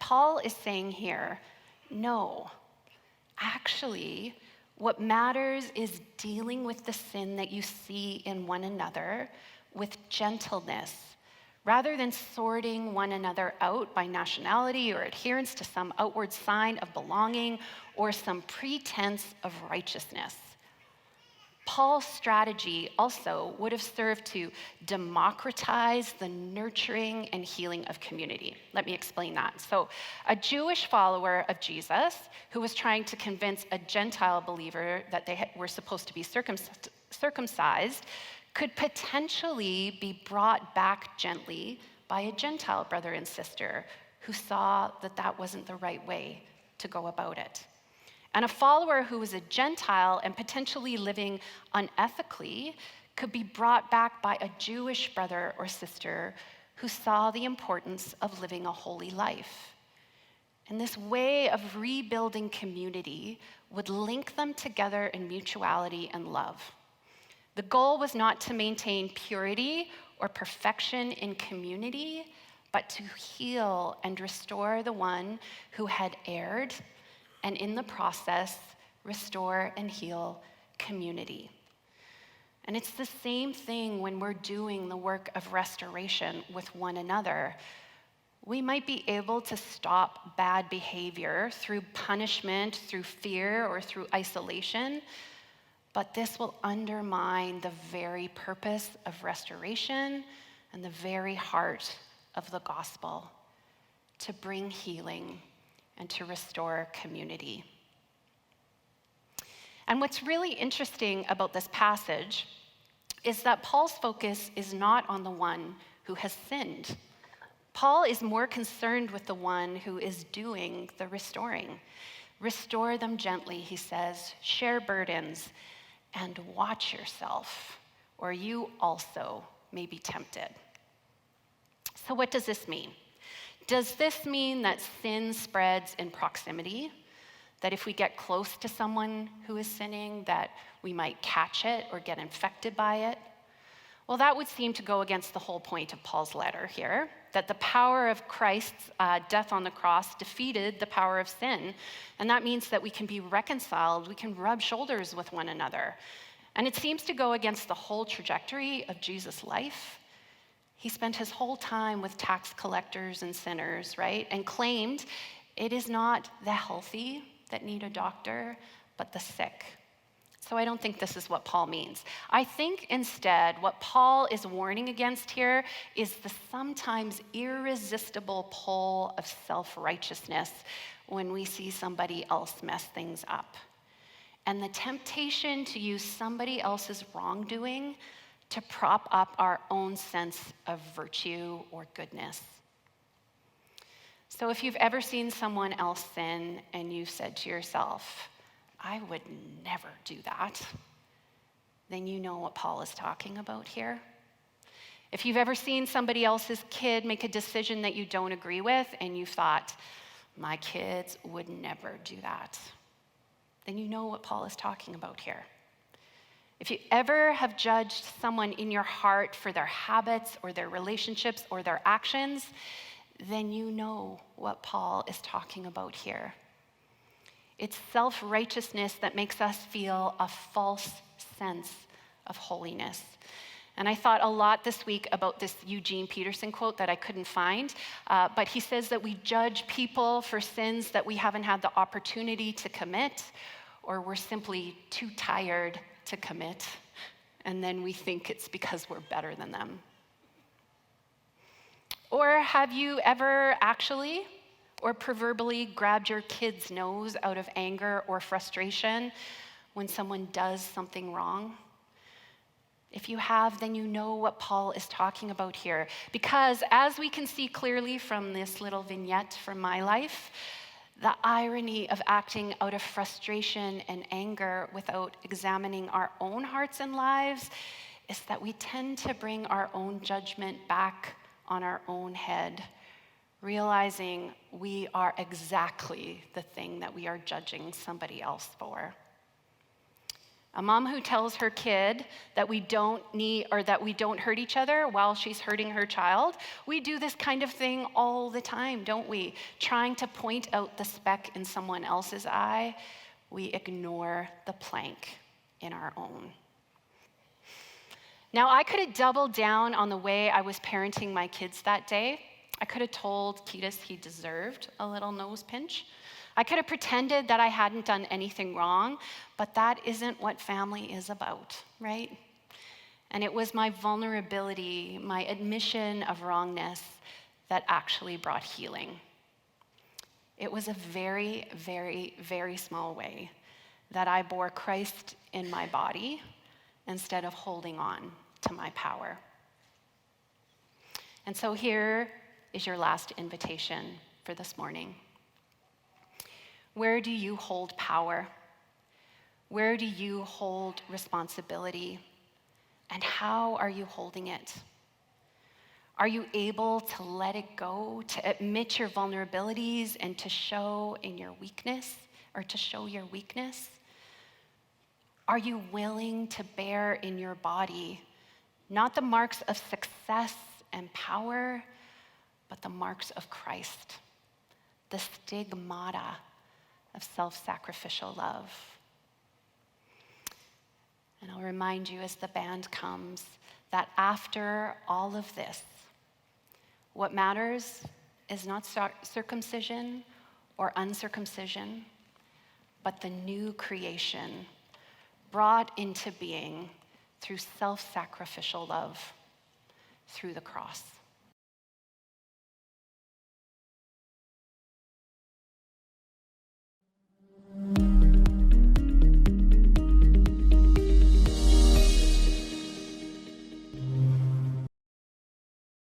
Paul is saying here, no, actually, what matters is dealing with the sin that you see in one another with gentleness, rather than sorting one another out by nationality or adherence to some outward sign of belonging or some pretense of righteousness. Paul's strategy also would have served to democratize the nurturing and healing of community. Let me explain that. So, a Jewish follower of Jesus who was trying to convince a Gentile believer that they were supposed to be circumcised could potentially be brought back gently by a Gentile brother and sister who saw that that wasn't the right way to go about it. And a follower who was a Gentile and potentially living unethically could be brought back by a Jewish brother or sister who saw the importance of living a holy life. And this way of rebuilding community would link them together in mutuality and love. The goal was not to maintain purity or perfection in community, but to heal and restore the one who had erred, and in the process, restore and heal community. And it's the same thing when we're doing the work of restoration with one another. We might be able to stop bad behavior through punishment, through fear, or through isolation, but this will undermine the very purpose of restoration and the very heart of the gospel, to bring healing and to restore community. And what's really interesting about this passage is that Paul's focus is not on the one who has sinned. Paul is more concerned with the one who is doing the restoring. Restore them gently, he says, share burdens, and watch yourself, or you also may be tempted. So what does this mean? Does this mean that sin spreads in proximity? That if we get close to someone who is sinning, that we might catch it or get infected by it? Well, that would seem to go against the whole point of Paul's letter here, that the power of Christ's death on the cross defeated the power of sin. And that means that we can be reconciled, we can rub shoulders with one another. And it seems to go against the whole trajectory of Jesus' life. He spent his whole time with tax collectors and sinners, right? And claimed it is not the healthy that need a doctor, but the sick. So I don't think this is what Paul means. I think instead what Paul is warning against here is the sometimes irresistible pull of self-righteousness when we see somebody else mess things up. And the temptation to use somebody else's wrongdoing to prop up our own sense of virtue or goodness. So if you've ever seen someone else sin and you've said to yourself, I would never do that, then you know what Paul is talking about here. If you've ever seen somebody else's kid make a decision that you don't agree with and you thought, my kids would never do that, then you know what Paul is talking about here. If you ever have judged someone in your heart for their habits or their relationships or their actions, then you know what Paul is talking about here. It's self-righteousness that makes us feel a false sense of holiness. And I thought a lot this week about this Eugene Peterson quote that I couldn't find, but he says that we judge people for sins that we haven't had the opportunity to commit, or we're simply too tired to commit, and then we think it's because we're better than them. Or have you ever actually or proverbially grabbed your kid's nose out of anger or frustration when someone does something wrong? If you have, then you know what Paul is talking about here. Because as we can see clearly from this little vignette from my life, the irony of acting out of frustration and anger without examining our own hearts and lives is that we tend to bring our own judgment back on our own head, realizing we are exactly the thing that we are judging somebody else for. A mom who tells her kid that we don't hurt each other while she's hurting her child. We do this kind of thing all the time, don't we? Trying to point out the speck in someone else's eye, we ignore the plank in our own. Now, I could have doubled down on the way I was parenting my kids that day. I could have told Ketis he deserved a little nose pinch. I could have pretended that I hadn't done anything wrong, but that isn't what family is about, right? And it was my vulnerability, my admission of wrongness, that actually brought healing. It was a very, very, very small way that I bore Christ in my body instead of holding on to my power. And so here is your last invitation for this morning. Where do you hold power? Where do you hold responsibility? And how are you holding it? Are you able to let it go, to admit your vulnerabilities and to show your weakness? Are you willing to bear in your body not the marks of success and power, but the marks of Christ, the stigmata of self-sacrificial love? And I'll remind you as the band comes that after all of this, what matters is not circumcision or uncircumcision, but the new creation brought into being through self-sacrificial love through the cross.